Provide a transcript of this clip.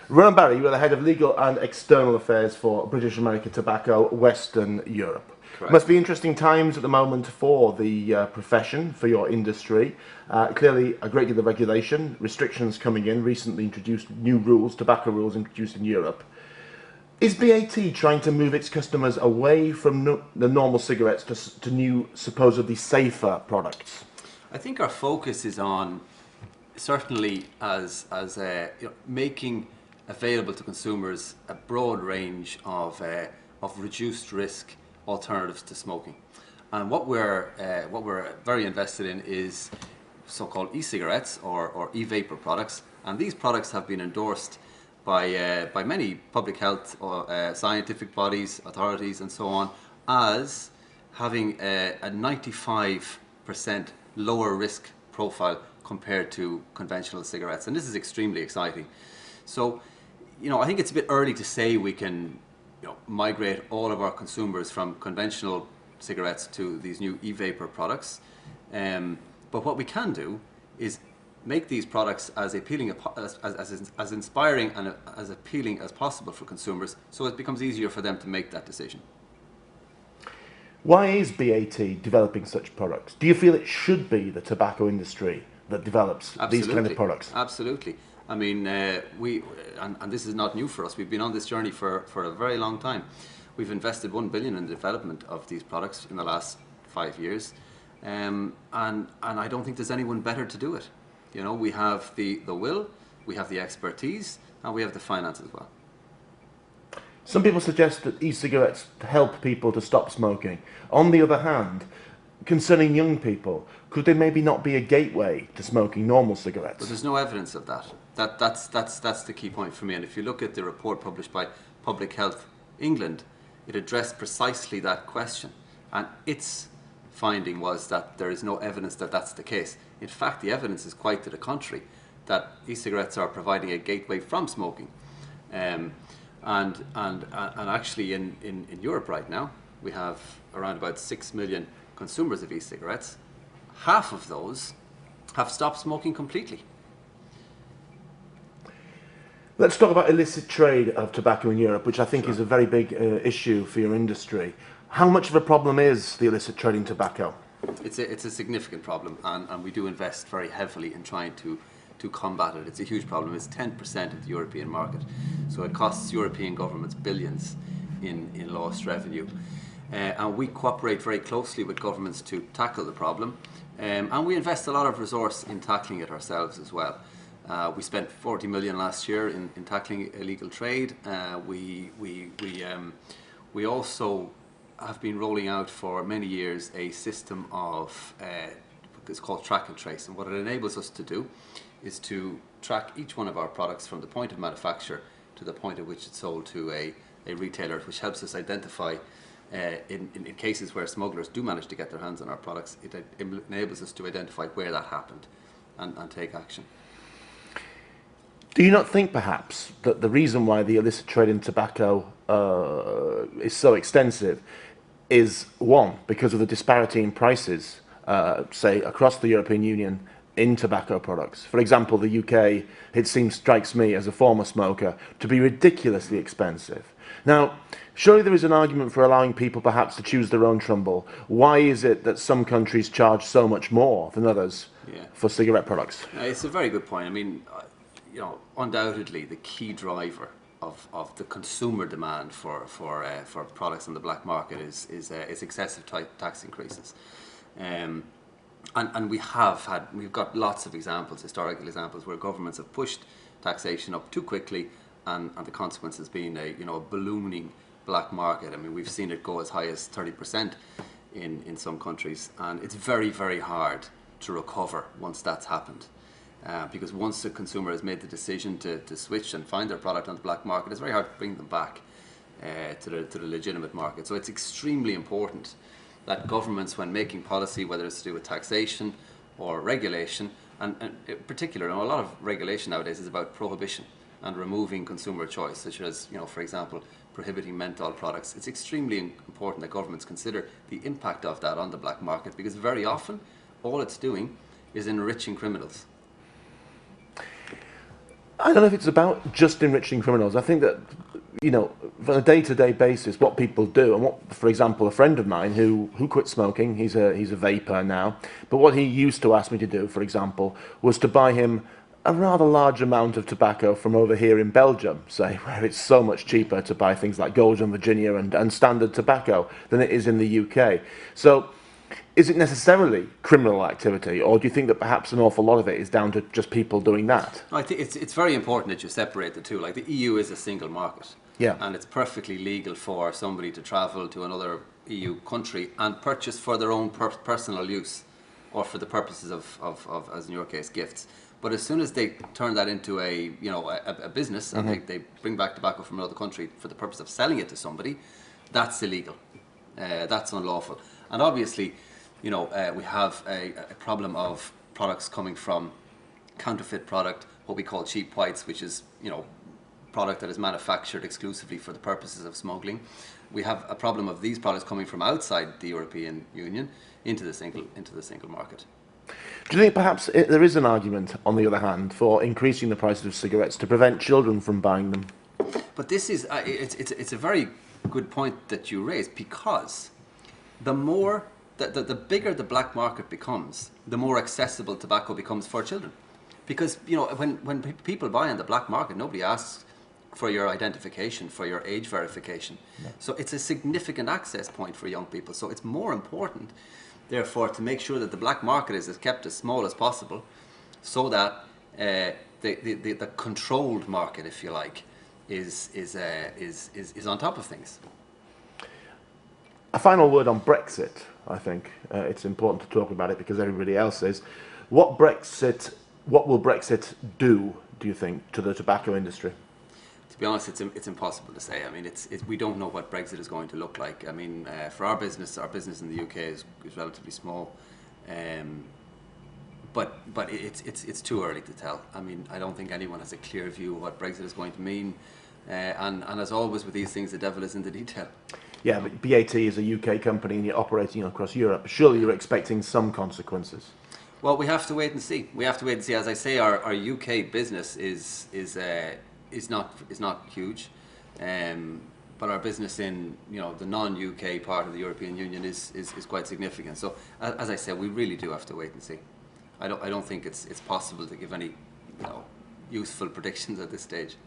Ronan Barry, you are the head of legal and external affairs for British American Tobacco, Western Europe. Must Correct. be interesting times at the moment for the profession, for your industry. Clearly, a great deal of regulation, restrictions coming in, recently introduced new rules, tobacco rules introduced in Europe. Is BAT trying to move its customers away from the normal cigarettes to new, supposedly safer products? I think our focus is on certainly making available to consumers a broad range of reduced risk alternatives to smoking. And what we're very invested in is so-called e-cigarettes or e-vapor products, and these products have been endorsed by many public health or scientific bodies, authorities, and so on, as having a 95% lower risk profile compared to conventional cigarettes, and this is extremely exciting. So, I think it's a bit early to say we can, migrate all of our consumers from conventional cigarettes to these new e-vapor products. But what we can do is make these products as appealing, as inspiring and as appealing as possible for consumers, so it becomes easier for them to make that decision. Why is BAT developing such products? Do you feel it should be the tobacco industry that develops these kind of products? Absolutely. I mean, and this is not new for us. We've been on this journey for a very long time. We've invested 1 billion in the development of these products in the last 5 years, and I don't think there's anyone better to do it. We have the will, we have the expertise, and we have the finance as well. Some people suggest that e-cigarettes help people to stop smoking. On the other hand, concerning young people, could they maybe not be a gateway to smoking normal But cigarettes? there's no evidence of that. That's the key point for me. And if you look at the report published by Public Health England, it addressed precisely that question. And its finding was that there is no evidence that that's the case. In fact, the evidence is quite to the contrary, that e-cigarettes are providing a gateway from smoking. And actually in Europe right now, we have around about 6 million consumers of e-cigarettes. Half of those have stopped smoking completely. Let's talk about illicit trade of tobacco in Europe, which I think Sure. is a very big issue for your industry. How much of a problem is the illicit trade in tobacco? It's a significant problem, and we do invest very heavily in trying to combat it. It's a huge problem. It's 10% of the European market, so it costs European governments billions in lost revenue. And we cooperate very closely with governments to tackle the problem, and we invest a lot of resource in tackling it ourselves as well. We spent 40 million last year in tackling illegal trade. We also have been rolling out for many years a system of it's called track and trace, and what it enables us to do is to track each one of our products from the point of manufacture to the point at which it's sold to a retailer, which helps us identify in cases where smugglers do manage to get their hands on our products. It enables us to identify where that happened and take action. Do you not think perhaps that the reason why the illicit trade in tobacco is so extensive is, one, because of the disparity in prices, say, across the European Union in tobacco products? For example, the UK, it strikes me as a former smoker, to be ridiculously expensive. Now, surely there is an argument for allowing people perhaps to choose their own trumbull. Why is it that some countries charge so much more than others for cigarette products? It's a very good point. I mean, undoubtedly the key driver of the consumer demand for products on the black market is excessive tax increases. And we've got lots of examples, historical examples, where governments have pushed taxation up too quickly, and the consequence has been a ballooning black market. I mean, we've seen it go as high as 30% in some countries, and it's very, very hard to recover once that's happened. Because once the consumer has made the decision to switch and find their product on the black market, it's very hard to bring them back to the legitimate market. So it's extremely important that governments, when making policy, whether it's to do with taxation or regulation, and in particular, a lot of regulation nowadays is about prohibition and removing consumer choice, such as, for example, prohibiting menthol products. It's extremely important that governments consider the impact of that on the black market, because very often all it's doing is enriching criminals. I don't know if it's about just enriching criminals. I think that, on a day-to-day basis, what people do, and what, for example, a friend of mine who quit smoking, he's a vapor now, but what he used to ask me to do, for example, was to buy him a rather large amount of tobacco from over here in Belgium, say, where it's so much cheaper to buy things like Golden Virginia and standard tobacco than it is in the UK. So, is it necessarily criminal activity, or do you think that perhaps an awful lot of it is down to just people doing that? I think it's very important that you separate the two. Like the EU is a single market, Yeah. and it's perfectly legal for somebody to travel to another EU country and purchase for their own personal use, or for the purposes of, as in your case, gifts. But as soon as they turn that into a business, and they bring back tobacco from another country for the purpose of selling it to somebody, that's illegal. That's unlawful. And obviously, we have a problem of products coming from counterfeit product, what we call cheap whites, which is product that is manufactured exclusively for the purposes of smuggling. We have a problem of these products coming from outside the European Union into the single market. Do you think perhaps there is an argument, on the other hand, for increasing the prices of cigarettes to prevent children from buying them? But this is it's a very good point that you raise, because the more the bigger the black market becomes, the more accessible tobacco becomes for children. Because when people buy on the black market, nobody asks for your identification, for your age verification. Yeah. So it's a significant access point for young people. So it's more important, therefore, to make sure that the black market is kept as small as possible, so that the controlled market, if you like, is on top of things. A final word on Brexit. I think it's important to talk about it because everybody else is. What will Brexit do you think, to the tobacco industry? To be honest, it's impossible to say. I mean, we don't know what Brexit is going to look like. I mean, for our business in the UK is relatively small, but it's too early to tell. I mean, I don't think anyone has a clear view of what Brexit is going to mean, and as always with these things, the devil is in the detail. Yeah, but BAT is a UK company and you're operating across Europe. Surely you're expecting some consequences. Well, we have to wait and see. As I say, our UK business is not huge, but our business in the non-UK part of the European Union is quite significant. So, as I said, we really do have to wait and see. I don't think it's possible to give any useful predictions at this stage.